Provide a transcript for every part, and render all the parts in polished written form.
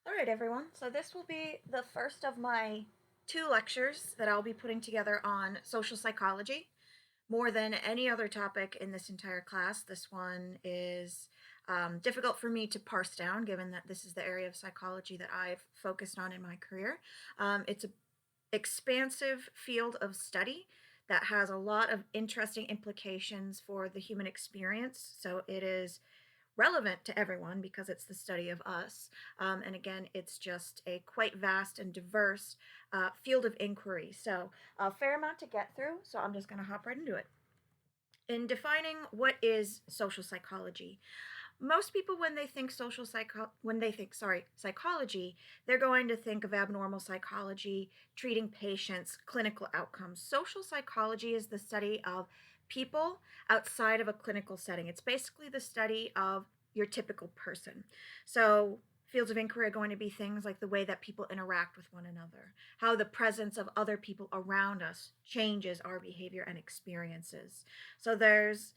All right, everyone. So this will be the first of my two lectures that I'll be putting together on social psychology. More than any other topic in this entire class, this one is difficult for me to parse down, given that this is the area of psychology that I've focused on in my career. It's an expansive field of study that has a lot of interesting implications for the human experience. So it is relevant to everyone because it's the study of us. And again, it's just a quite vast and diverse field of inquiry. So a fair amount to get through. So I'm just going to hop right into it. In defining what is social psychology, most people when they think psychology, they're going to think of abnormal psychology, treating patients, clinical outcomes. Social psychology is the study of people outside of a clinical setting. It's basically the study of your typical person. So fields of inquiry are going to be things like the way that people interact with one another, how the presence of other people around us changes our behavior and experiences. So there's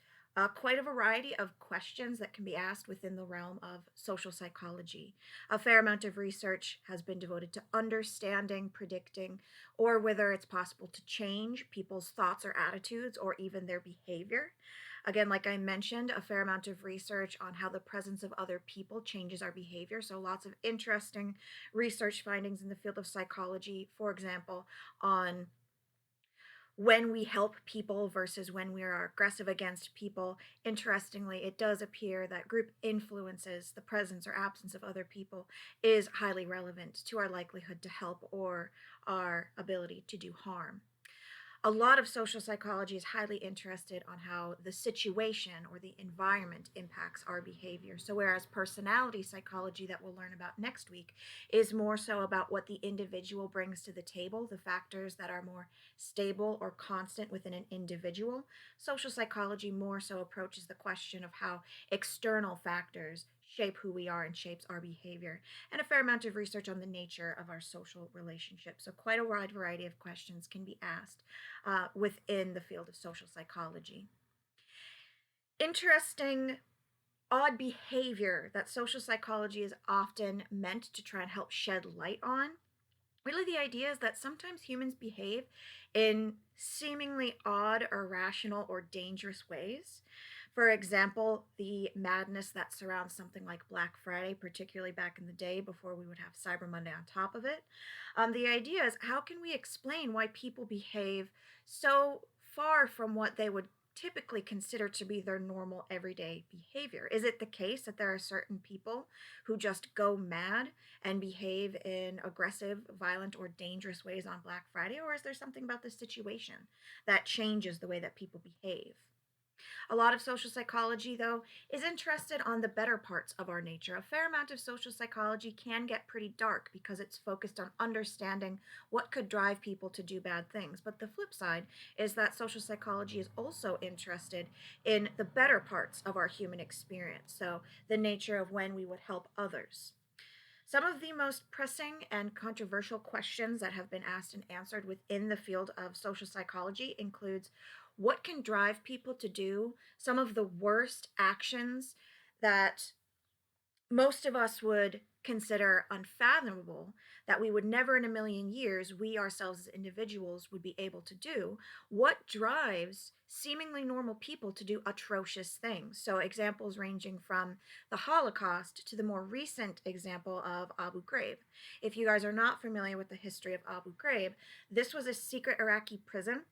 quite a variety of questions that can be asked within the realm of social psychology. A fair amount of research has been devoted to understanding, predicting, or whether it's possible to change people's thoughts or attitudes or even their behavior. Again, like I mentioned, a fair amount of research on how the presence of other people changes our behavior. So, lots of interesting research findings in the field of psychology, for example, on when we help people versus when we are aggressive against people. Interestingly, it does appear that group influences, the presence or absence of other people, is highly relevant to our likelihood to help or our ability to do harm. A lot of social psychology is highly interested on how the situation or the environment impacts our behavior. So, whereas personality psychology, that we'll learn about next week, is more so about what the individual brings to the table, the factors that are more stable or constant within an individual, social psychology more so approaches the question of how external factors shape who we are and shapes our behavior, and a fair amount of research on the nature of our social relationships. So, quite a wide variety of questions can be asked within the field of social psychology. Interesting, odd behavior that social psychology is often meant to try and help shed light on. Really, the idea is that sometimes humans behave in seemingly odd, irrational, or dangerous ways. For example, the madness that surrounds something like Black Friday, particularly back in the day before we would have Cyber Monday on top of it. The idea is, how can we explain why people behave so far from what they would typically consider to be their normal everyday behavior? Is it the case that there are certain people who just go mad and behave in aggressive, violent, or dangerous ways on Black Friday? Or is there something about the situation that changes the way that people behave? A lot of social psychology, though, is interested on the better parts of our nature. A fair amount of social psychology can get pretty dark because it's focused on understanding what could drive people to do bad things. But the flip side is that social psychology is also interested in the better parts of our human experience. So, the nature of when we would help others. Some of the most pressing and controversial questions that have been asked and answered within the field of social psychology includes what can drive people to do some of the worst actions that most of us would consider unfathomable, that we would never in a million years, we ourselves as individuals, would be able to do. What drives seemingly normal people to do atrocious things? So, examples ranging from the Holocaust to the more recent example of Abu Ghraib. If you guys are not familiar with the history of Abu Ghraib, this was a secret Iraqi prison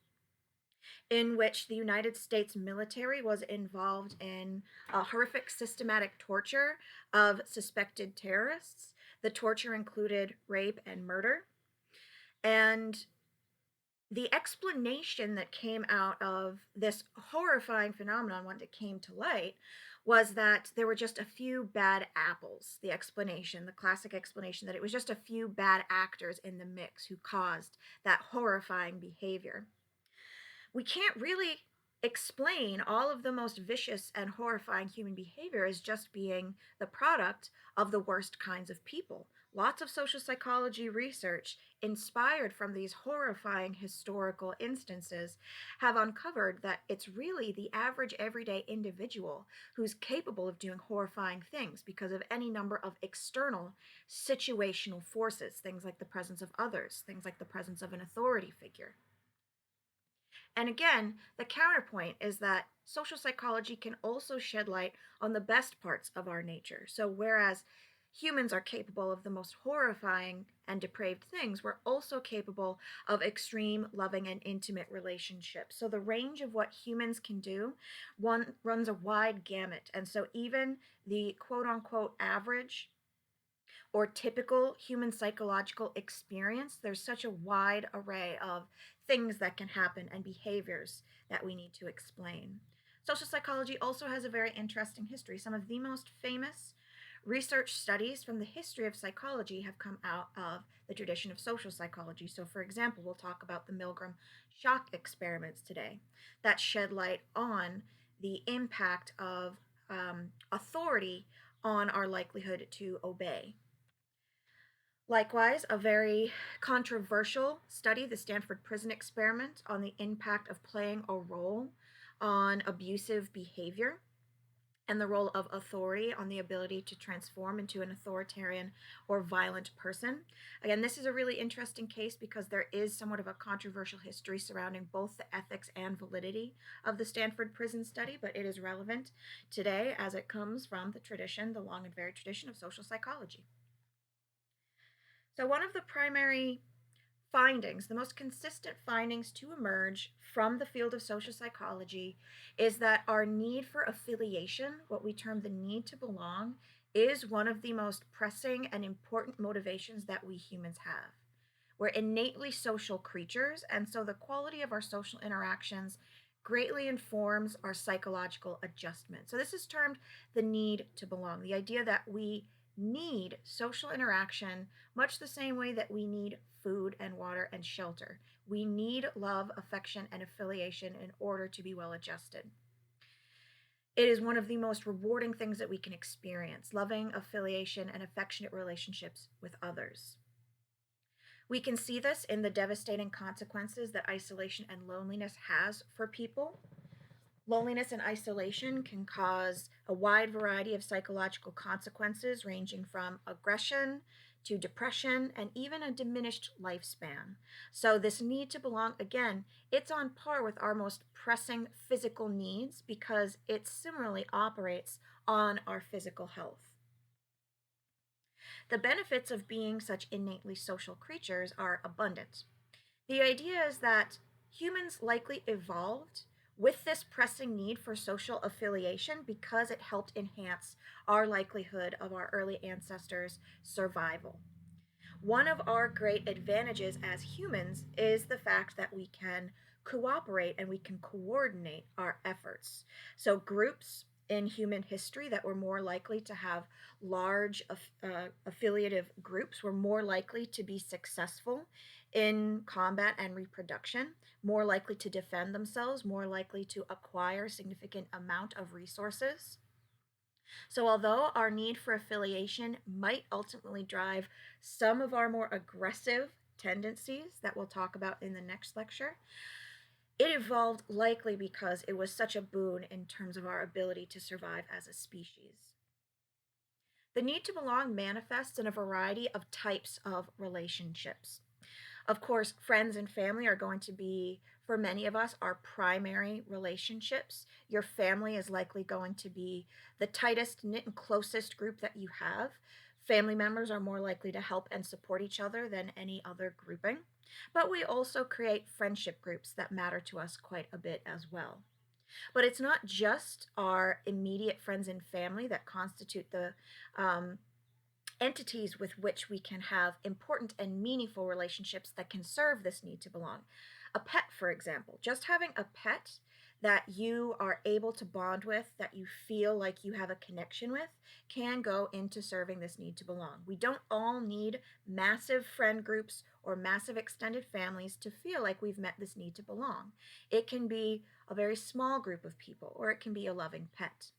in which the United States military was involved in a horrific systematic torture of suspected terrorists. The torture included rape and murder. And the explanation that came out of this horrifying phenomenon when it came to light was that there were just a few bad apples. The explanation, the classic explanation, that it was just a few bad actors in the mix who caused that horrifying behavior. We can't really explain all of the most vicious and horrifying human behavior as just being the product of the worst kinds of people, Lots of social psychology research, inspired from these horrifying historical instances, have uncovered that it's really the average everyday individual who's capable of doing horrifying things because of any number of external situational forces, things like the presence of others, things like the presence of an authority figure. And again, the counterpoint is that social psychology can also shed light on the best parts of our nature. So, whereas humans are capable of the most horrifying and depraved things, we're also capable of extreme, loving, and intimate relationships. So, the range of what humans can do one runs a wide gamut. And so, even the quote unquote average or typical human psychological experience, there's such a wide array of things that can happen and behaviors that we need to explain. Social psychology also has a very interesting history. Some of the most famous research studies from the history of psychology have come out of the tradition of social psychology. So, for example, we'll talk about the Milgram shock experiments today that shed light on the impact of authority on our likelihood to obey. Likewise, a very controversial study, the Stanford Prison Experiment, on the impact of playing a role on abusive behavior and the role of authority on the ability to transform into an authoritarian or violent person. Again, this is a really interesting case because there is somewhat of a controversial history surrounding both the ethics and validity of the Stanford prison study, but it is relevant today as it comes from the tradition, the long and varied tradition of social psychology. So, one of the primary findings, the most consistent findings to emerge from the field of social psychology, is that our need for affiliation, what we term the need to belong, is one of the most pressing and important motivations that we humans have. We're innately social creatures, and so the quality of our social interactions greatly informs our psychological adjustment. So, this is termed the need to belong, the idea that we need social interaction much the same way that we need food and water and shelter. We need love, affection, and affiliation in order to be well adjusted. It is one of the most rewarding things that we can experience, loving affiliation and affectionate relationships with others. We can see this in the devastating consequences that isolation and loneliness has for people. Loneliness and isolation can cause a wide variety of psychological consequences, ranging from aggression to depression and even a diminished lifespan. So, this need to belong, again, it's on par with our most pressing physical needs because it similarly operates on our physical health. The benefits of being such innately social creatures are abundant. The idea is that humans likely evolved with this pressing need for social affiliation because it helped enhance our likelihood of our early ancestors' survival. One of our great advantages as humans is the fact that we can cooperate and we can coordinate our efforts. So, groups in human history that were more likely to have large affiliative groups were more likely to be successful in combat and reproduction, more likely to defend themselves, more likely to acquire significant amount of resources. So, although our need for affiliation might ultimately drive some of our more aggressive tendencies that we'll talk about in the next lecture, it evolved likely because it was such a boon in terms of our ability to survive as a species. The need to belong manifests in a variety of types of relationships. Of course, friends and family are going to be, for many of us, our primary relationships. Your family is likely going to be the tightest knit and closest group that you have. Family members are more likely to help and support each other than any other grouping. But we also create friendship groups that matter to us quite a bit as well. But it's not just our immediate friends and family that constitute the um, entities with which we can have important and meaningful relationships that can serve this need to belong. A pet, for example, just having a pet that you are able to bond with, that you feel like you have a connection with, can go into serving this need to belong. We don't all need massive friend groups or massive extended families to feel like we've met this need to belong. It can be a very small group of people, or it can be a loving pet.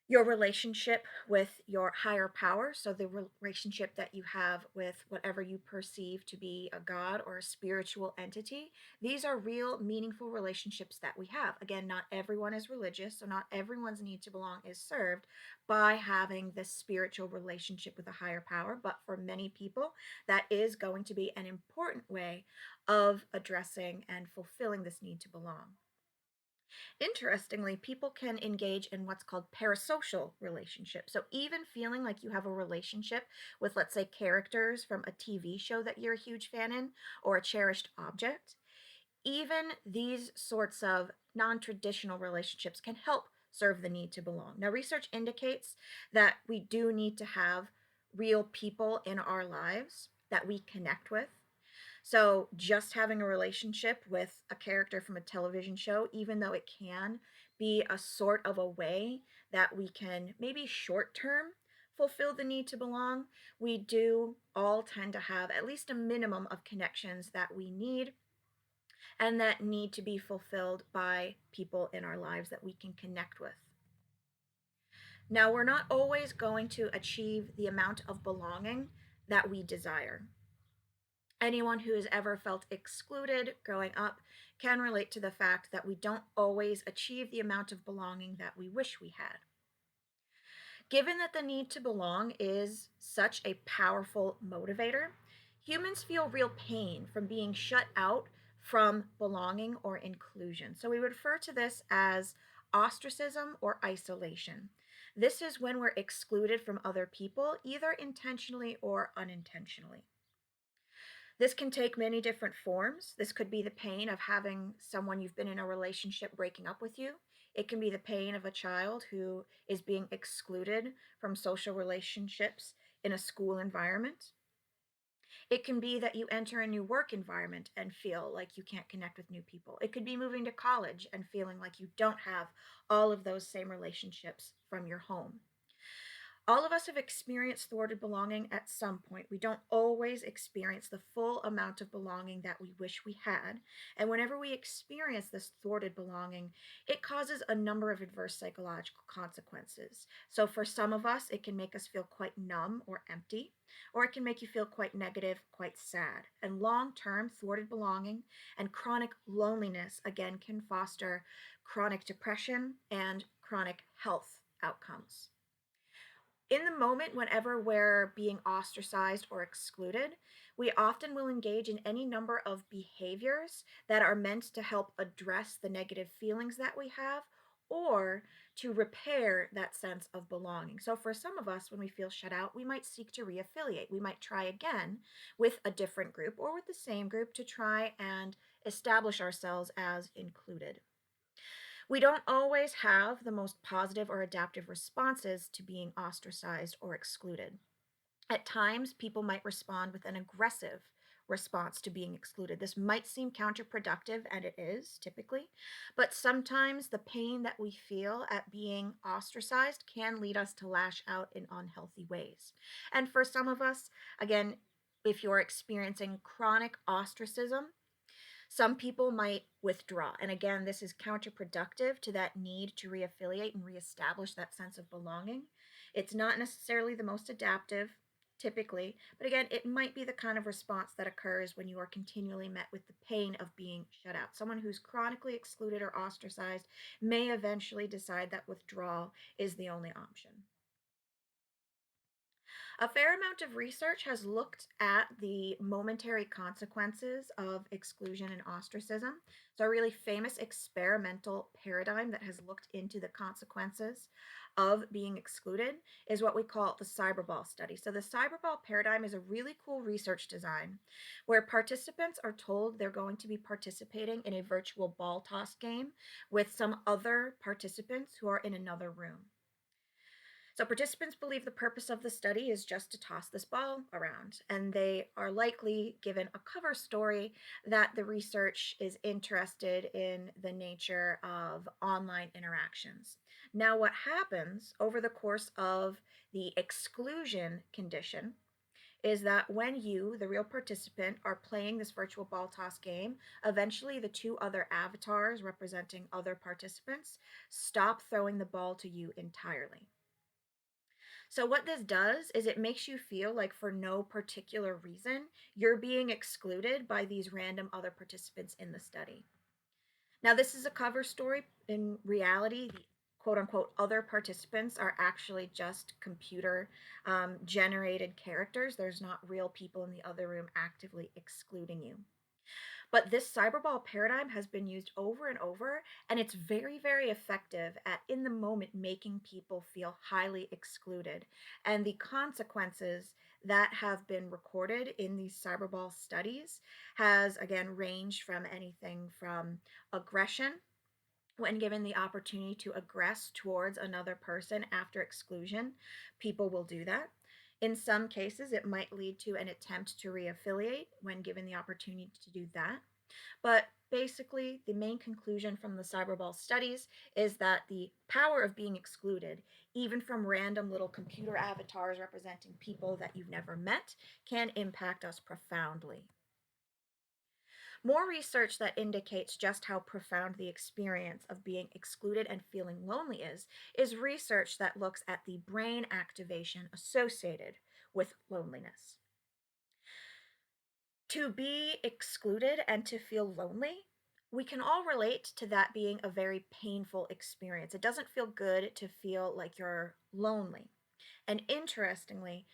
Your relationship with your higher power, so the relationship that you have with whatever you perceive to be a god or a spiritual entity, these are real, meaningful relationships that we have. Again, not everyone is religious, so not everyone's need to belong is served by having this spiritual relationship with a higher power. But for many people, that is going to be an important way of addressing and fulfilling this need to belong. Interestingly, people can engage in what's called parasocial relationships. So, even feeling like you have a relationship with, let's say, characters from a TV show that you're a huge fan in, or a cherished object, even these sorts of non traditional relationships can help serve the need to belong. Now, research indicates that we do need to have real people in our lives that we connect with, so just having a relationship with a character from a television show, even though it can be a sort of a way that we can maybe short term fulfill the need to belong, we do all tend to have at least a minimum of connections that we need and that need to be fulfilled by people in our lives that we can connect with. Now, we're not always going to achieve the amount of belonging that we desire. Anyone who has ever felt excluded growing up can relate to the fact that we don't always achieve the amount of belonging that we wish we had. Given that the need to belong is such a powerful motivator, humans feel real pain from being shut out from belonging or inclusion. So we would refer to this as ostracism or isolation. This is when we're excluded from other people, either intentionally or unintentionally. This can take many different forms. This could be the pain of having someone you've been in a relationship breaking up with you. It can be the pain of a child who is being excluded from social relationships in a school environment. It can be that you enter a new work environment and feel like you can't connect with new people. It could be moving to college and feeling like you don't have all of those same relationships from your home. All of us have experienced thwarted belonging at some point. We don't always experience the full amount of belonging that we wish we had. And whenever we experience this thwarted belonging, it causes a number of adverse psychological consequences. So, for some of us, it can make us feel quite numb or empty, or it can make you feel quite negative, quite sad. And long term, thwarted belonging and chronic loneliness, again, can foster chronic depression and chronic health outcomes. In the moment, whenever we're being ostracized or excluded, we often will engage in any number of behaviors that are meant to help address the negative feelings that we have or to repair that sense of belonging. So, for some of us, when we feel shut out, we might seek to reaffiliate. We might try again with a different group or with the same group to try and establish ourselves as included. We don't always have the most positive or adaptive responses to being ostracized or excluded. At times, people might respond with an aggressive response to being excluded. This might seem counterproductive, and it is typically, but sometimes the pain that we feel at being ostracized can lead us to lash out in unhealthy ways. And for some of us, again, if you're experiencing chronic ostracism, some people might withdraw. And again, this is counterproductive to that need to reaffiliate and reestablish that sense of belonging. It's not necessarily the most adaptive, typically, but again, it might be the kind of response that occurs when you are continually met with the pain of being shut out. Someone who's chronically excluded or ostracized may eventually decide that withdrawal is the only option. A fair amount of research has looked at the momentary consequences of exclusion and ostracism. So, a really famous experimental paradigm that has looked into the consequences of being excluded is what we call the cyberball study. So, the cyberball paradigm is a really cool research design where participants are told they're going to be participating in a virtual ball toss game with some other participants who are in another room. So, participants believe the purpose of the study is just to toss this ball around, and they are likely given a cover story that the research is interested in the nature of online interactions. Now, what happens over the course of the exclusion condition is that when you, the real participant, are playing this virtual ball toss game, eventually the two other avatars representing other participants stop throwing the ball to you entirely. So, what this does is it makes you feel like for no particular reason, you're being excluded by these random other participants in the study. Now, this is a cover story. In reality, the quote unquote other participants are actually just computer generated characters. There's not real people in the other room actively excluding you. But this cyberball paradigm has been used over and over, and it's very, very effective at in the moment making people feel highly excluded. And the consequences that have been recorded in these cyberball studies has again ranged from anything from aggression when given the opportunity to aggress towards another person after exclusion, people will do that. In some cases, it might lead to an attempt to reaffiliate when given the opportunity to do that. But basically, the main conclusion from the cyberball studies is that the power of being excluded, even from random little computer avatars representing people that you've never met, can impact us profoundly. More research that indicates just how profound the experience of being excluded and feeling lonely is research that looks at the brain activation associated with loneliness. To be excluded and to feel lonely, we can all relate to that being a very painful experience. It doesn't feel good to feel like you're lonely. And interestingly,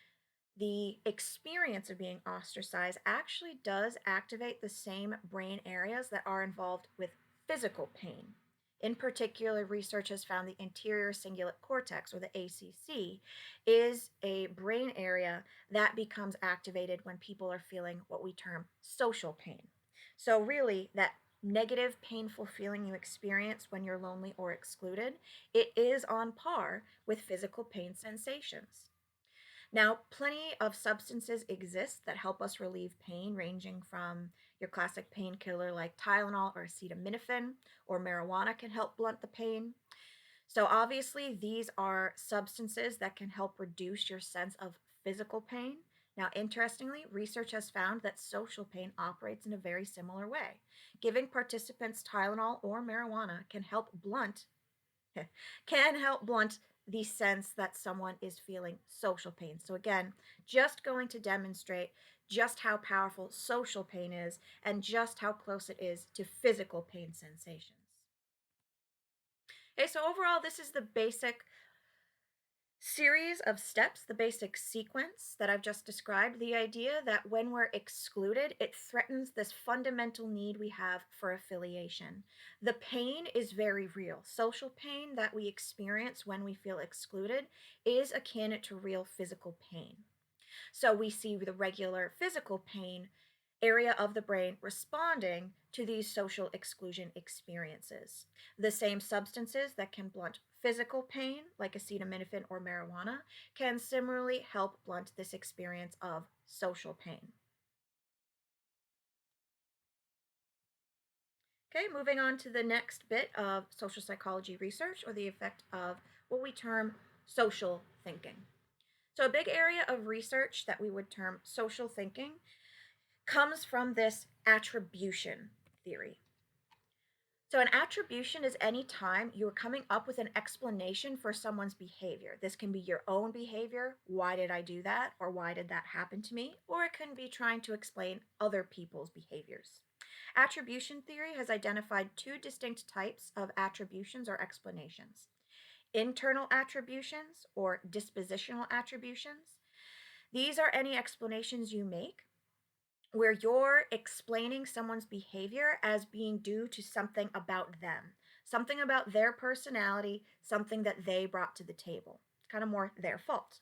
the experience of being ostracized actually does activate the same brain areas that are involved with physical pain. In particular, research has found the anterior cingulate cortex, or the ACC, is a brain area that becomes activated when people are feeling what we term social pain. So, really, that negative, painful feeling you experience when you're lonely or excluded, it is on par with physical pain sensations. Now, plenty of substances exist that help us relieve pain, ranging from your classic painkiller like Tylenol or acetaminophen, or marijuana can help blunt the pain. So, obviously, these are substances that can help reduce your sense of physical pain. Now, interestingly, research has found that social pain operates in a very similar way. Giving participants Tylenol or marijuana can help blunt the sense that someone is feeling social pain. So, again, just going to demonstrate just how powerful social pain is and just how close it is to physical pain sensations. Okay, so overall, this is the basic series of steps, the basic sequence that I've just described. The idea that when we're excluded, it threatens this fundamental need we have for affiliation. The pain is very real. Social pain that we experience when we feel excluded is akin to real physical pain. So we see the regular physical pain area of the brain responding to these social exclusion experiences. The same substances that can blunt physical pain, like acetaminophen or marijuana, can similarly help blunt this experience of social pain. Okay, moving on to the next bit of social psychology research, or the effect of what we term social thinking. So, a big area of research that we would term social thinking comes from this attribution theory. So, an attribution is any time you're coming up with an explanation for someone's behavior. This can be your own behavior. Why did I do that? Or why did that happen to me? Or it can be trying to explain other people's behaviors. Attribution theory has identified two distinct types of attributions or explanations: internal attributions or dispositional attributions. These are any explanations you make where you're explaining someone's behavior as being due to something about them, something about their personality, something that they brought to the table. It's kind of more their fault.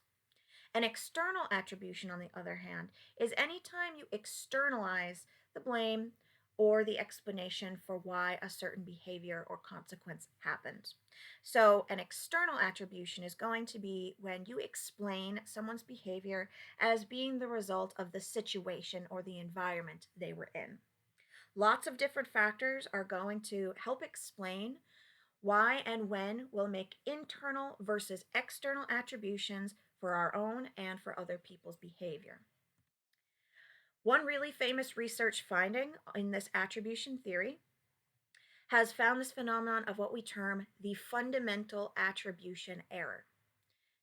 An external attribution, on the other hand, is anytime you externalize the blame or the explanation for why a certain behavior or consequence happened. So, an external attribution is going to be when you explain someone's behavior as being the result of the situation or the environment they were in. Lots of different factors are going to help explain why and when we'll make internal versus external attributions for our own and for other people's behavior. One really famous research finding in this attribution theory has found this phenomenon of what we term the fundamental attribution error.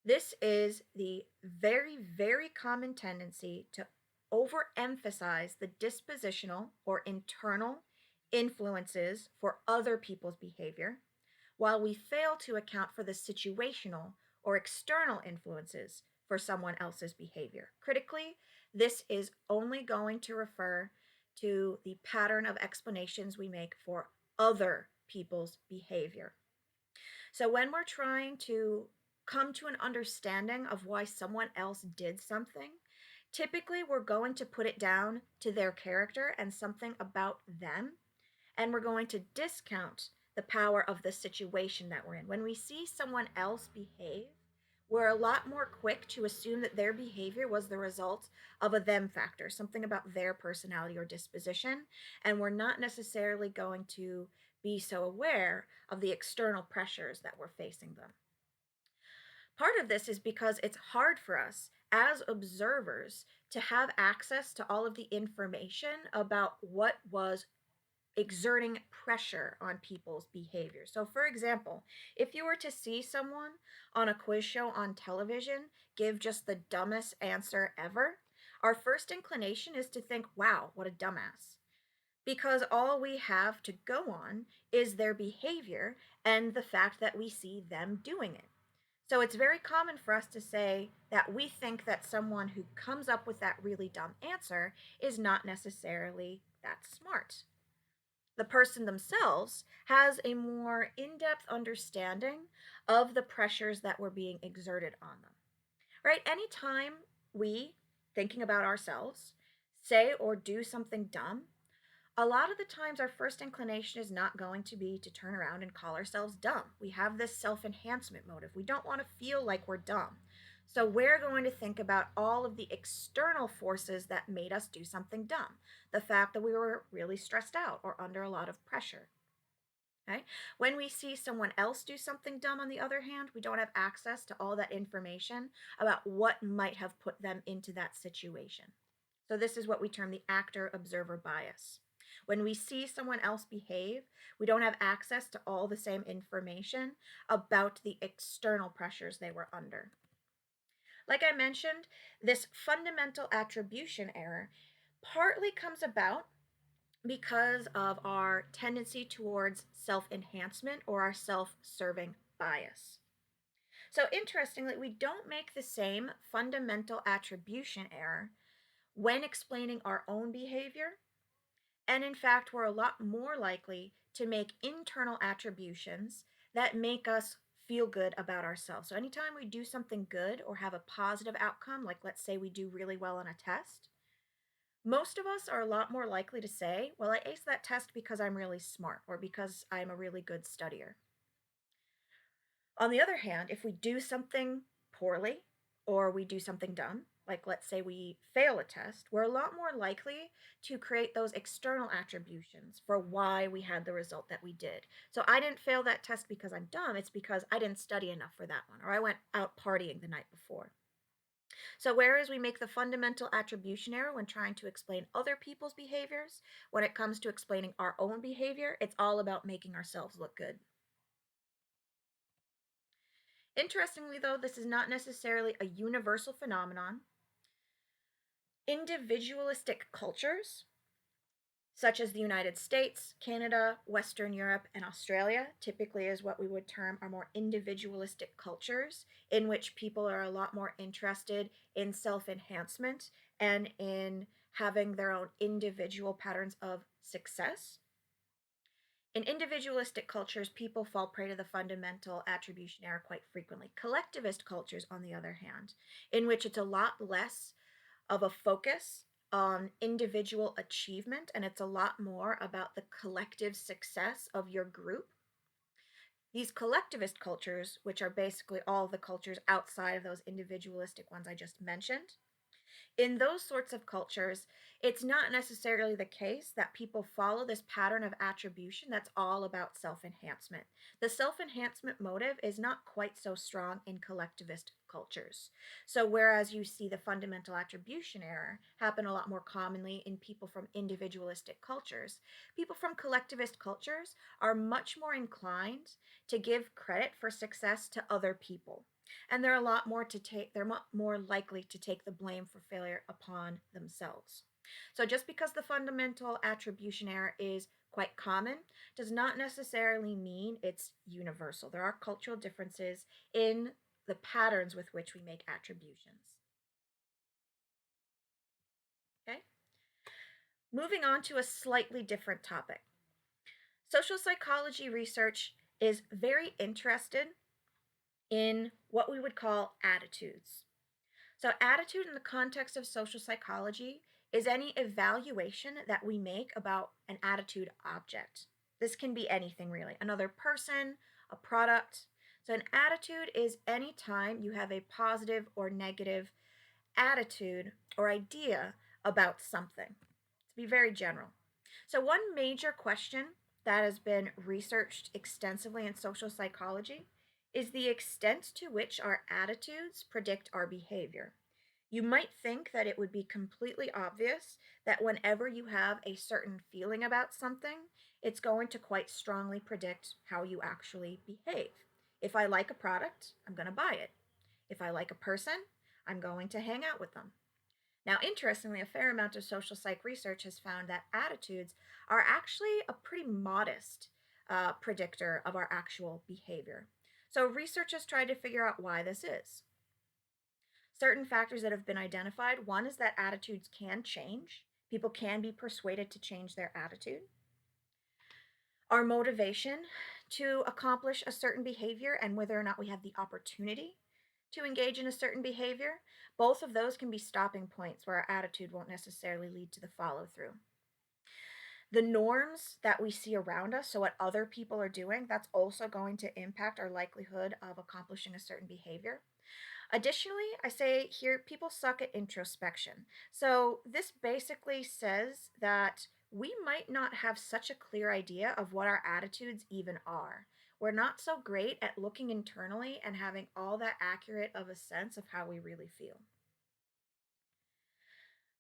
This is the very, very common tendency to overemphasize the dispositional or internal influences for other people's behavior, while we fail to account for the situational or external influences for someone else's behavior. Critically, this is only going to refer to the pattern of explanations we make for other people's behavior. So when we're trying to come to an understanding of why someone else did something, typically we're going to put it down to their character and something about them, and we're going to discount the power of the situation that we're in. When we see someone else behave, we're a lot more quick to assume that their behavior was the result of a them factor, something about their personality or disposition, and we're not necessarily going to be so aware of the external pressures that we're facing them. Part of this is because it's hard for us as observers to have access to all of the information about what was exerting pressure on people's behavior. So, for example, if you were to see someone on a quiz show on television give just the dumbest answer ever, our first inclination is to think, wow, what a dumbass. Because all we have to go on is their behavior and the fact that we see them doing it. So it's very common for us to say that we think that someone who comes up with that really dumb answer is not necessarily that smart. The person themselves has a more in depth understanding of the pressures that were being exerted on them. Right? Anytime we, thinking about ourselves, say or do something dumb, a lot of the times our first inclination is not going to be to turn around and call ourselves dumb. We have this self enhancement motive. We don't want to feel like we're dumb. So we're going to think about all of the external forces that made us do something dumb. The fact that we were really stressed out or under a lot of pressure. Okay? When we see someone else do something dumb, on the other hand, we don't have access to all that information about what might have put them into that situation. So, this is what we term the actor observer bias. When we see someone else behave, we don't have access to all the same information about the external pressures they were under. Like I mentioned, this fundamental attribution error partly comes about because of our tendency towards self enhancement or our self serving bias. So, interestingly, we don't make the same fundamental attribution error when explaining our own behavior. And in fact, we're a lot more likely to make internal attributions that make us feel good about ourselves. So, anytime we do something good or have a positive outcome, like let's say we do really well on a test, most of us are a lot more likely to say, well, I aced that test because I'm really smart or because I'm a really good studier. On the other hand, if we do something poorly or we do something dumb, like let's say we fail a test, we're a lot more likely to create those external attributions for why we had the result that we did. So I didn't fail that test because I'm dumb, it's because I didn't study enough for that one, or I went out partying the night before. So, whereas we make the fundamental attribution error when trying to explain other people's behaviors, when it comes to explaining our own behavior, it's all about making ourselves look good. Interestingly, though, this is not necessarily a universal phenomenon. Individualistic cultures, such as the United States, Canada, Western Europe, and Australia, typically is what we would term our more individualistic cultures, in which people are a lot more interested in self enhancement and in having their own individual patterns of success. In individualistic cultures, people fall prey to the fundamental attribution error quite frequently. Collectivist cultures, on the other hand, in which it's a lot less of a focus on individual achievement and it's a lot more about the collective success of your group. These collectivist cultures, which are basically all the cultures outside of those individualistic ones I just mentioned, in those sorts of cultures, it's not necessarily the case that people follow this pattern of attribution that's all about self enhancement. The self enhancement motive is not quite so strong in collectivist cultures. So, whereas you see the fundamental attribution error happen a lot more commonly in people from individualistic cultures, people from collectivist cultures are much more inclined to give credit for success to other people. And they're a lot more to take, more likely to take the blame for failure upon themselves. So just because the fundamental attribution error is quite common does not necessarily mean it's universal. There are cultural differences in the patterns with which we make attributions. Okay? Moving on to a slightly different topic. Social psychology research is very interested in what we would call attitudes. So, attitude in the context of social psychology is any evaluation that we make about an attitude object. This can be anything really, another person, a product. So, an attitude is any time you have a positive or negative attitude or idea about something, to be very general. So, one major question that has been researched extensively in social psychology is the extent to which our attitudes predict our behavior. You might think that it would be completely obvious that whenever you have a certain feeling about something, it's going to quite strongly predict how you actually behave. If I like a product, I'm going to buy it. If I like a person, I'm going to hang out with them. Now, interestingly, a fair amount of social psych research has found that attitudes are actually a pretty modest predictor of our actual behavior. So, research has tried to figure out why this is. Certain factors that have been identified, one is that attitudes can change. People can be persuaded to change their attitude. Our motivation to accomplish a certain behavior and whether or not we have the opportunity to engage in a certain behavior, both of those can be stopping points where our attitude won't necessarily lead to the follow through. The norms that we see around us, so what other people are doing, that's also going to impact our likelihood of accomplishing a certain behavior. Additionally, I say here people suck at introspection. So this basically says that we might not have such a clear idea of what our attitudes even are. We're not so great at looking internally and having all that accurate of a sense of how we really feel.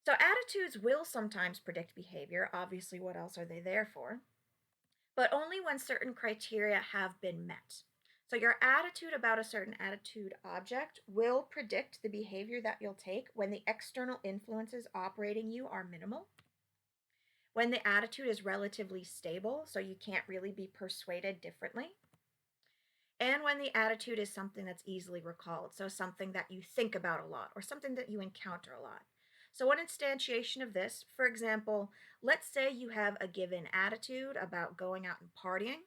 So attitudes will sometimes predict behavior. Obviously, what else are they there for? But only when certain criteria have been met. So, your attitude about a certain attitude object will predict the behavior that you'll take when the external influences operating you are minimal, when the attitude is relatively stable, so you can't really be persuaded differently, and when the attitude is something that's easily recalled, so something that you think about a lot or something that you encounter a lot. So, one instantiation of this, for example, let's say you have a given attitude about going out and partying.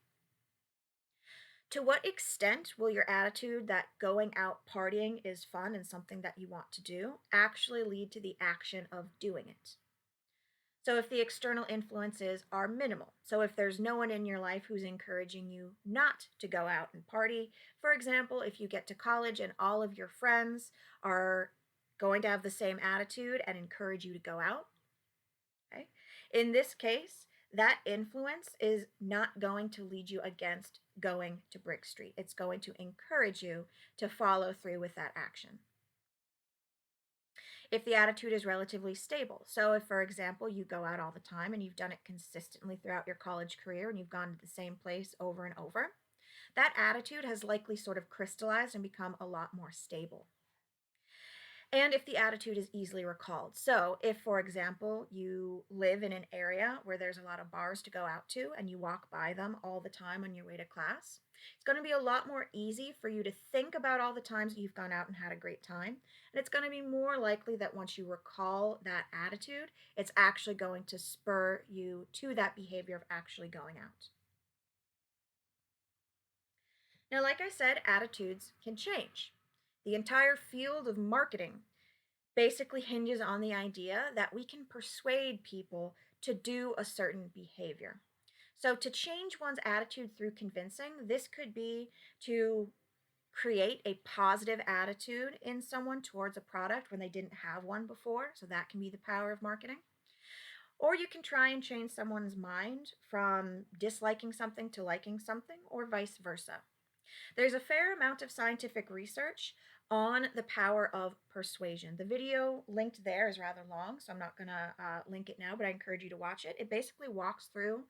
To what extent will your attitude that going out partying is fun and something that you want to do actually lead to the action of doing it? So, if the external influences are minimal, so if there's no one in your life who's encouraging you not to go out and party, for example, if you get to college and all of your friends are going to have the same attitude and encourage you to go out, okay? In this case, that influence is not going to lead you against going to Brick Street. It's going to encourage you to follow through with that action. If the attitude is relatively stable, so if, for example, you go out all the time and you've done it consistently throughout your college career and you've gone to the same place over and over, that attitude has likely sort of crystallized and become a lot more stable. And if the attitude is easily recalled. So, if, for example, you live in an area where there's a lot of bars to go out to and you walk by them all the time on your way to class, it's going to be a lot more easy for you to think about all the times that you've gone out and had a great time. And it's going to be more likely that once you recall that attitude, it's actually going to spur you to that behavior of actually going out. Now, like I said, attitudes can change. The entire field of marketing basically hinges on the idea that we can persuade people to do a certain behavior. So, to change one's attitude through convincing, this could be to create a positive attitude in someone towards a product when they didn't have one before. So, that can be the power of marketing. Or you can try and change someone's mind from disliking something to liking something, or vice versa. There's a fair amount of scientific research on the power of persuasion. The video linked there is rather long, so I'm not going to link it now, but I encourage you to watch it. It basically walks through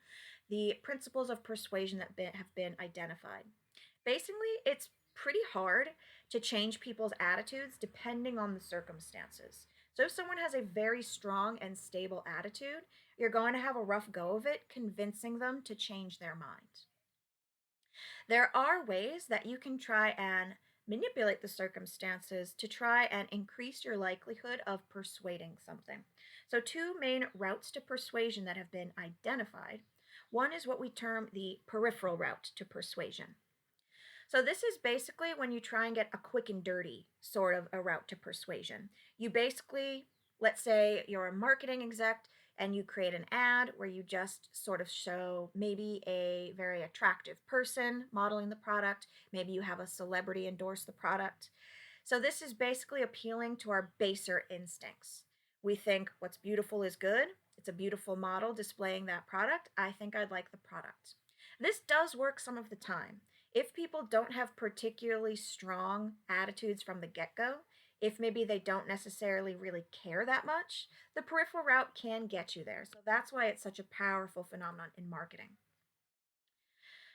the principles of persuasion that have been identified. Basically, it's pretty hard to change people's attitudes depending on the circumstances. So if someone has a very strong and stable attitude, you're going to have a rough go of it convincing them to change their mind. There are ways that you can try and manipulate the circumstances to try and increase your likelihood of persuading something. So, two main routes to persuasion that have been identified. One is what we term the peripheral route to persuasion. So, this is basically when you try and get a quick and dirty sort of a route to persuasion. You basically, let's say you're a marketing exec and you create an ad where you just sort of show maybe a very attractive person modeling the product. Maybe you have a celebrity endorse the product. So, this is basically appealing to our baser instincts. We think what's beautiful is good. It's a beautiful model displaying that product. I think I'd like the product. This does work some of the time. If people don't have particularly strong attitudes from the get go, if maybe they don't necessarily really care that much, the peripheral route can get you there. So that's why it's such a powerful phenomenon in marketing.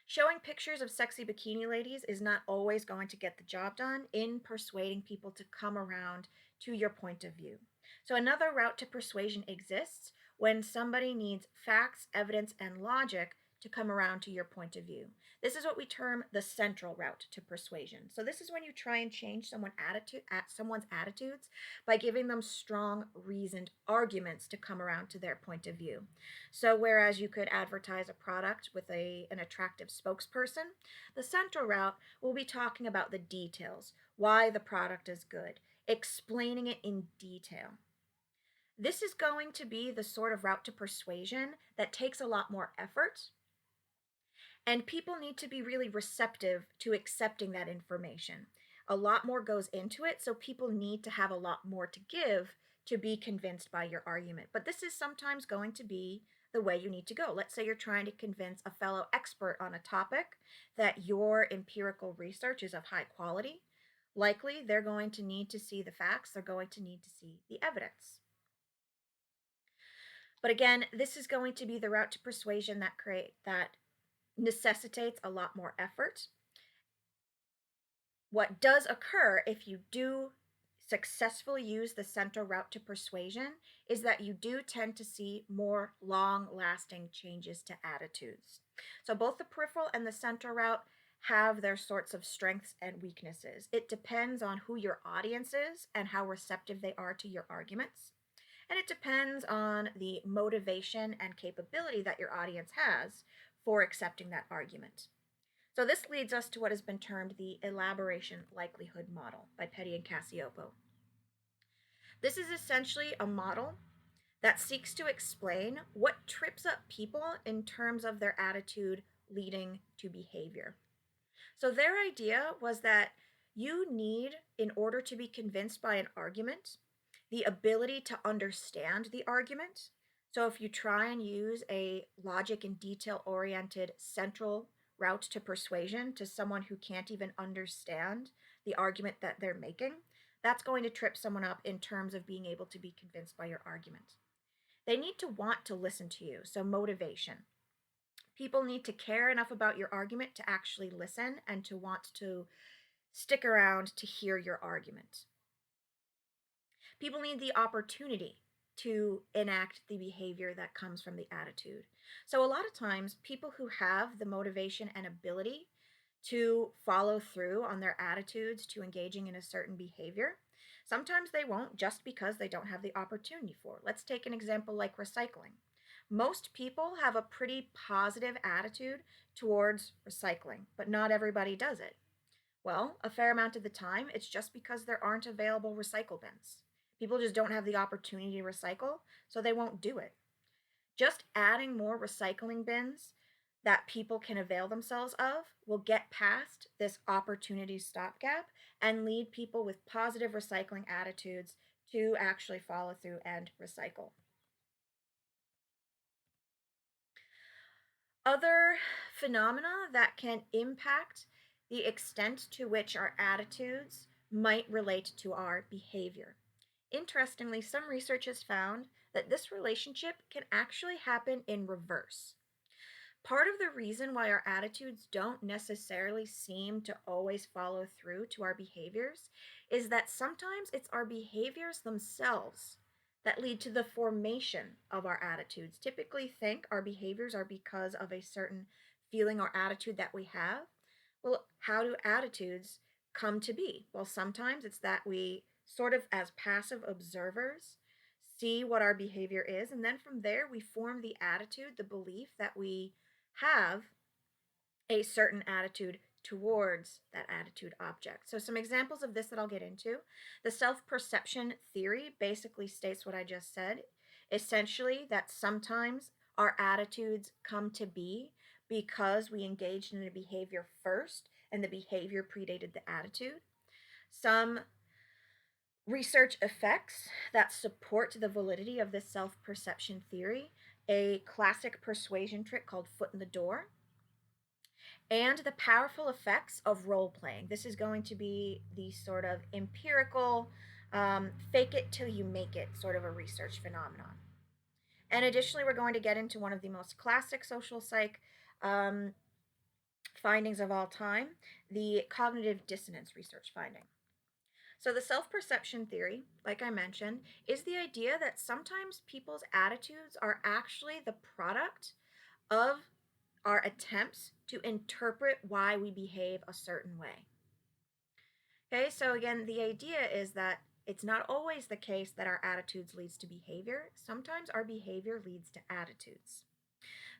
Showing pictures of sexy bikini ladies is not always going to get the job done in persuading people to come around to your point of view. So, another route to persuasion exists when somebody needs facts, evidence, and logic to come around to your point of view. This is what we term the central route to persuasion. So, this is when you try and change someone's attitudes by giving them strong, reasoned arguments to come around to their point of view. So, whereas you could advertise a product with an attractive spokesperson, the central route will be talking about the details, why the product is good, explaining it in detail. This is going to be the sort of route to persuasion that takes a lot more effort, and people need to be really receptive to accepting that information. A lot more goes into it, so people need to have a lot more to give to be convinced by your argument. But this is sometimes going to be the way you need to go. Let's say you're trying to convince a fellow expert on a topic that your empirical research is of high quality. Likely, they're going to need to see the facts, they're going to need to see the evidence. But again, this is going to be the route to persuasion that necessitates a lot more effort. What does occur if you do successfully use the central route to persuasion is that you do tend to see more long lasting changes to attitudes. So, both the peripheral and the central route have their sorts of strengths and weaknesses. It depends on who your audience is and how receptive they are to your arguments. And it depends on the motivation and capability that your audience has for accepting that argument. So this leads us to what has been termed the elaboration likelihood model by Petty and Cacioppo. This is essentially a model that seeks to explain what trips up people in terms of their attitude leading to behavior. So their idea was that you need, in order to be convinced by an argument, the ability to understand the argument. So if you try and use a logic and detail oriented central route to persuasion to someone who can't even understand the argument that they're making, that's going to trip someone up in terms of being able to be convinced by your argument. They need to want to listen to you, so motivation. People need to care enough about your argument to actually listen and to want to stick around to hear your argument. People need the opportunity to enact the behavior that comes from the attitude. So, a lot of times, people who have the motivation and ability to follow through on their attitudes to engaging in a certain behavior, sometimes they won't just because they don't have the opportunity for it. Let's take an example like recycling. Most people have a pretty positive attitude towards recycling, but not everybody does it. Well, a fair amount of the time, it's just because there aren't available recycle bins. People just don't have the opportunity to recycle, so they won't do it. Just adding more recycling bins that people can avail themselves of will get past this opportunity stopgap and lead people with positive recycling attitudes to actually follow through and recycle. Other phenomena that can impact the extent to which our attitudes might relate to our behavior. Interestingly, some research has found that this relationship can actually happen in reverse. Part of the reason why our attitudes don't necessarily seem to always follow through to our behaviors is that sometimes it's our behaviors themselves that lead to the formation of our attitudes. Typically, think our behaviors are because of a certain feeling or attitude that we have. Well, how do attitudes come to be? Well, sometimes it's that we sort of, as passive observers, see what our behavior is, and then from there we form the attitude, the belief that we have a certain attitude towards that attitude object. So, some examples of this that I'll get into: the self perception theory basically states what I just said, essentially, that sometimes our attitudes come to be because we engaged in a behavior first and the behavior predated the attitude. Some research effects that support the validity of this self perception theory: a classic persuasion trick called foot in the door, and the powerful effects of role playing. This is going to be the sort of empirical, fake it till you make it sort of a research phenomenon. And additionally, we're going to get into one of the most classic social psych um, findings of all time, the cognitive dissonance research finding. So, the self perception theory, like I mentioned, is the idea that sometimes people's attitudes are actually the product of our attempts to interpret why we behave a certain way. Okay, so again, the idea is that it's not always the case that our attitudes leads to behavior. Sometimes our behavior leads to attitudes.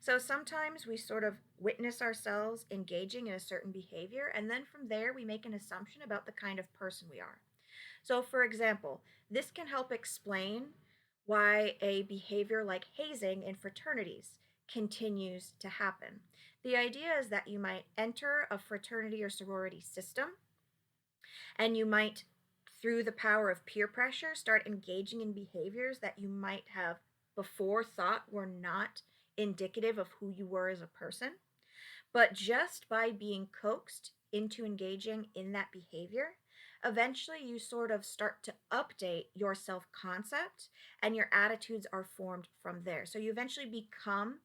So sometimes we sort of witness ourselves engaging in a certain behavior, and then from there we make an assumption about the kind of person we are. So, for example, this can help explain why a behavior like hazing in fraternities continues to happen. The idea is that you might enter a fraternity or sorority system, and you might, through the power of peer pressure, start engaging in behaviors that you might have before thought were not indicative of who you were as a person. But just by being coaxed into engaging in that behavior, eventually you sort of start to update your self concept and your attitudes are formed from there. So you eventually become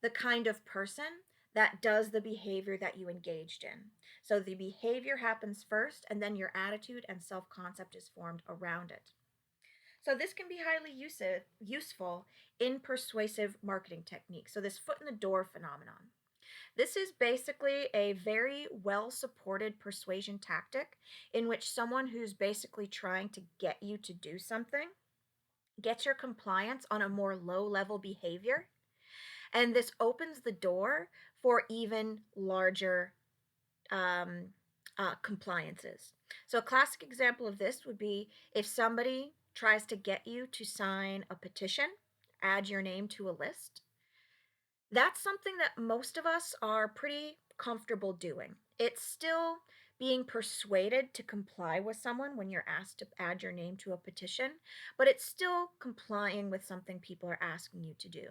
the kind of person that does the behavior that you engaged in. So the behavior happens first, and then your attitude and self concept is formed around it. So this can be highly useful in persuasive marketing techniques. So this foot in the door phenomenon. This is basically a very well supported persuasion tactic in which someone who's basically trying to get you to do something gets your compliance on a more low level behavior. And this opens the door for even larger um, compliances. So, a classic example of this would be if somebody tries to get you to sign a petition, add your name to a list. That's something that most of us are pretty comfortable doing. It's still being persuaded to comply with someone when you're asked to add your name to a petition, but it's still complying with something people are asking you to do.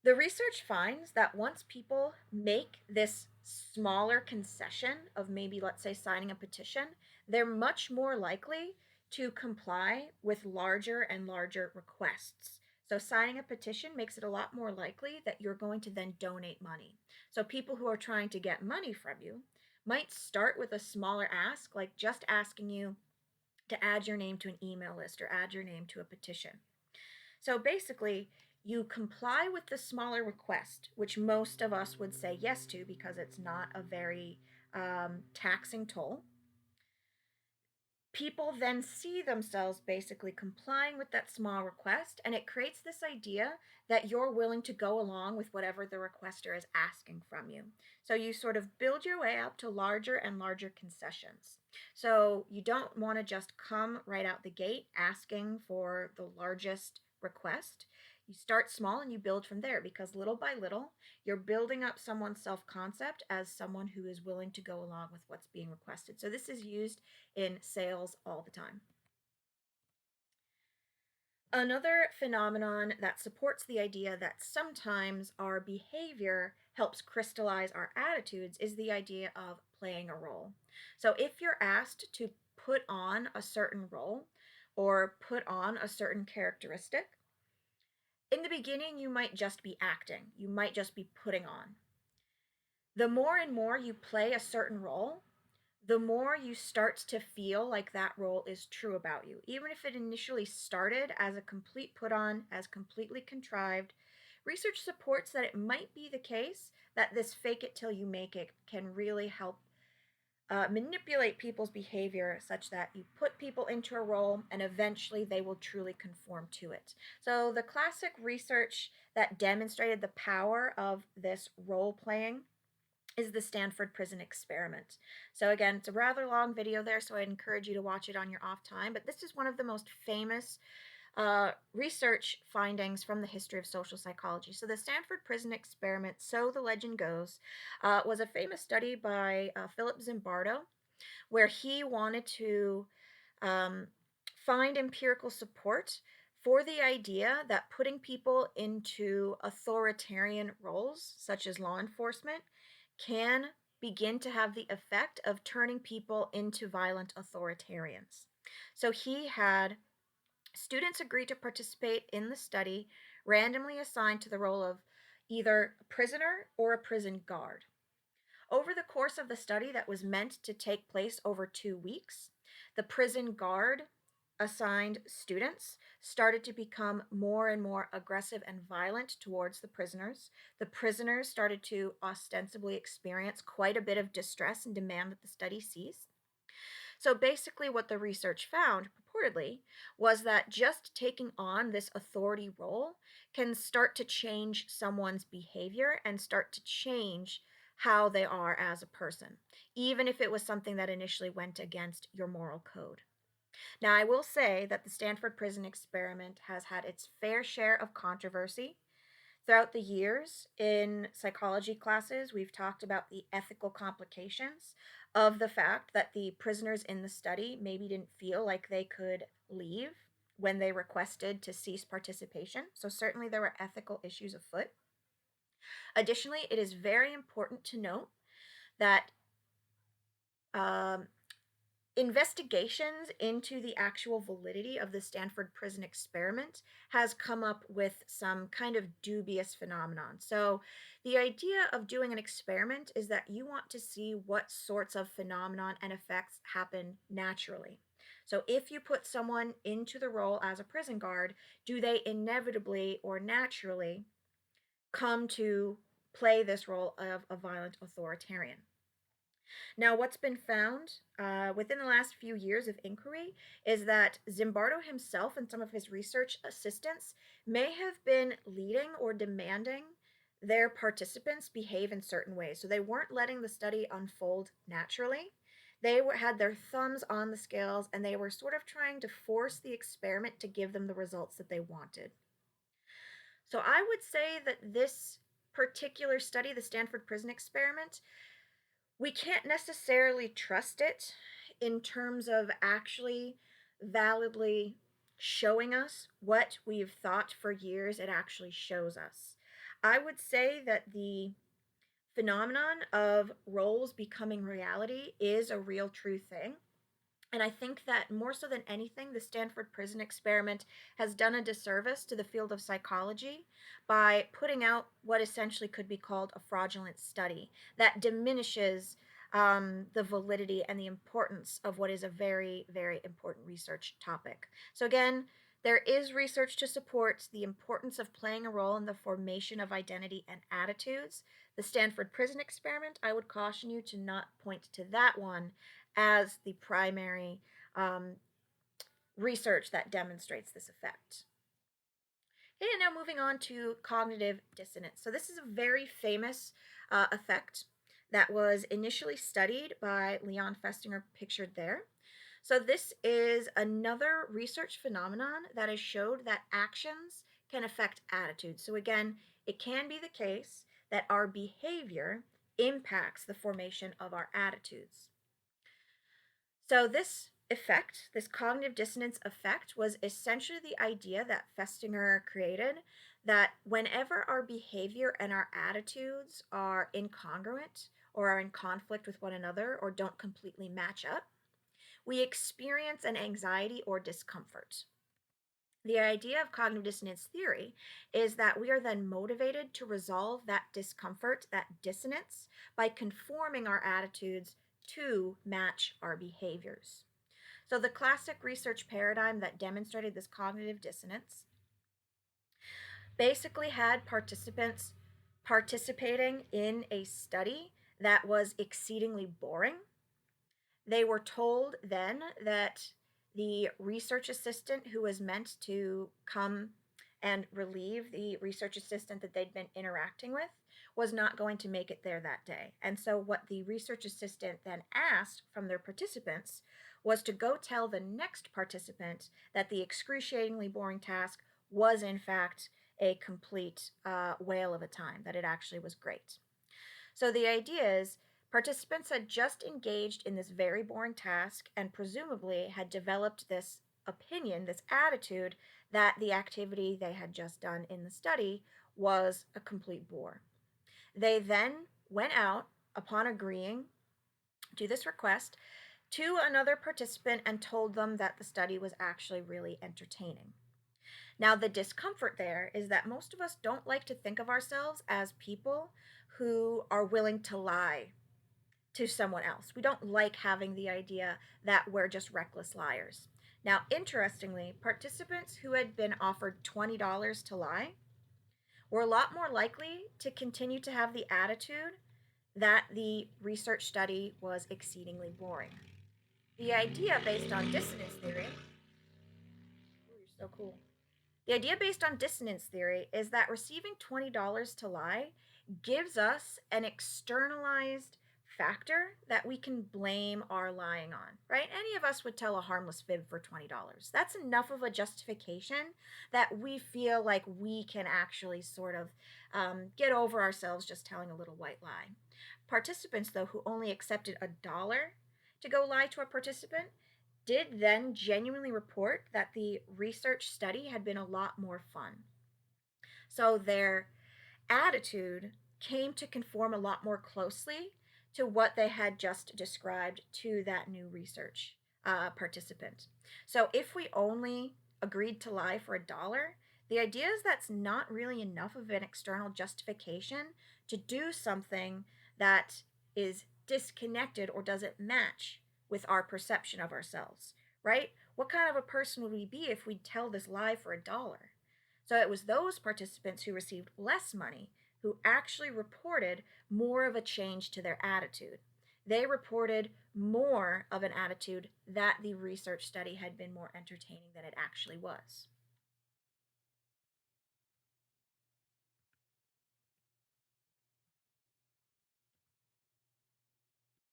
The research finds that once people make this smaller concession of maybe, let's say, signing a petition, they're much more likely to comply with larger and larger requests. So, signing a petition makes it a lot more likely that you're going to then donate money. So, people who are trying to get money from you might start with a smaller ask, like just asking you to add your name to an email list or add your name to a petition. So basically, you comply with the smaller request, which most of us would say yes to because it's not a very taxing toll. People then see themselves basically complying with that small request, and it creates this idea that you're willing to go along with whatever the requester is asking from you. So you sort of build your way up to larger and larger concessions. So you don't want to just come right out the gate asking for the largest request. You start small and you build from there, because little by little, you're building up someone's self concept as someone who is willing to go along with what's being requested. So this is used in sales all the time. Another phenomenon that supports the idea that sometimes our behavior helps crystallize our attitudes is the idea of playing a role. So if you're asked to put on a certain role or put on a certain characteristic, In the beginning, you might just be acting, you might just be putting on. The more and more you play a certain role, the more you start to feel like that role is true about you. Even if it initially started as a complete put on, as completely contrived, research supports that it might be the case that this fake it till you make it can really help manipulate people's behavior such that you put people into a role and eventually they will truly conform to it. So, the classic research that demonstrated the power of this role playing is the Stanford Prison Experiment. So, again, it's a rather long video there, so I'd encourage you to watch it on your off time. But this is one of the most famous research findings from the history of social psychology. So, the Stanford Prison Experiment, so the legend goes, was a famous study by Philip Zimbardo, where he wanted to um, find empirical support for the idea that putting people into authoritarian roles, such as law enforcement, can begin to have the effect of turning people into violent authoritarians. So he had students agree to participate in the study, randomly assigned to the role of either a prisoner or a prison guard. Over the course of the study that was meant to take place over 2 weeks, the prison guard assigned students started to become more and more aggressive and violent towards the prisoners. The prisoners started to ostensibly experience quite a bit of distress and demand that the study cease. So basically, what the research found, purportedly, was that just taking on this authority role can start to change someone's behavior and start to change how they are as a person, even if it was something that initially went against your moral code. Now, I will say that the Stanford Prison Experiment has had its fair share of controversy. Throughout the years in psychology classes, we've talked about the ethical complications of the fact that the prisoners in the study maybe didn't feel like they could leave when they requested to cease participation. So, certainly, there were ethical issues afoot. Additionally, it is very important to note that um, investigations into the actual validity of the Stanford Prison Experiment has come up with some kind of dubious phenomenon. So, the idea of doing an experiment is that you want to see what sorts of phenomenon and effects happen naturally. So, if you put someone into the role as a prison guard, do they inevitably or naturally come to play this role of a violent authoritarian? Now, what's been found within the last few years of inquiry is that Zimbardo himself and some of his research assistants may have been leading or demanding their participants behave in certain ways. So they weren't letting the study unfold naturally. Had their thumbs on the scales and they were sort of trying to force the experiment to give them the results that they wanted. So I would say that this particular study, the Stanford Prison Experiment, we can't necessarily trust it in terms of actually validly showing us what we've thought for years it actually shows us. I would say that the phenomenon of roles becoming reality is a real true thing. And I think that more so than anything, the Stanford Prison Experiment has done a disservice to the field of psychology by putting out what essentially could be called a fraudulent study that diminishes the validity and the importance of what is a very, very important research topic. So, again, there is research to support the importance of playing a role in the formation of identity and attitudes. The Stanford Prison Experiment, I would caution you to not point to that one as the primary um, research that demonstrates this effect. Okay, and now moving on to cognitive dissonance. So, this is a very famous effect that was initially studied by Leon Festinger, pictured there. So, this is another research phenomenon that has showed that actions can affect attitudes. So, again, it can be the case that our behavior impacts the formation of our attitudes. So, this effect, this cognitive dissonance effect, was essentially the idea that Festinger created that whenever our behavior and our attitudes are incongruent or are in conflict with one another or don't completely match up, we experience an anxiety or discomfort. The idea of cognitive dissonance theory is that we are then motivated to resolve that discomfort, that dissonance, by conforming our attitudes to match our behaviors. So, the classic research paradigm that demonstrated this cognitive dissonance basically had participants participating in a study that was exceedingly boring. They were told then that the research assistant who was meant to come and relieve the research assistant that they'd been interacting with was not going to make it there that day. And so, what the research assistant then asked from their participants was to go tell the next participant that the excruciatingly boring task was, in fact, a complete whale of a time, that it actually was great. So the idea is participants had just engaged in this very boring task and presumably had developed this opinion, this attitude that the activity they had just done in the study was a complete bore. They then went out upon agreeing to this request to another participant and told them that the study was actually really entertaining. Now, the discomfort there is that most of us don't like to think of ourselves as people who are willing to lie to someone else. We don't like having the idea that we're just reckless liars. Now, interestingly, participants who had been offered $20 to lie were a lot more likely to continue to have the attitude that the research study was exceedingly boring. The idea based on dissonance theory, ooh, you're so cool. The idea based on dissonance theory is that receiving $20 to lie gives us an externalized factor that we can blame our lying on, right? Any of us would tell a harmless fib for $20. That's enough of a justification that we feel like we can actually sort of get over ourselves just telling a little white lie. Participants, though, who only accepted $1 to go lie to a participant did then genuinely report that the research study had been a lot more fun. So their attitude came to conform a lot more closely to what they had just described to that new research participant. So if we only agreed to lie for $1, the idea is that's not really enough of an external justification to do something that is disconnected or doesn't match with our perception of ourselves, right? What kind of a person would we be if we'd tell this lie for $1? So it was those participants who received less money who actually reported more of a change to their attitude. They reported more of an attitude that the research study had been more entertaining than it actually was.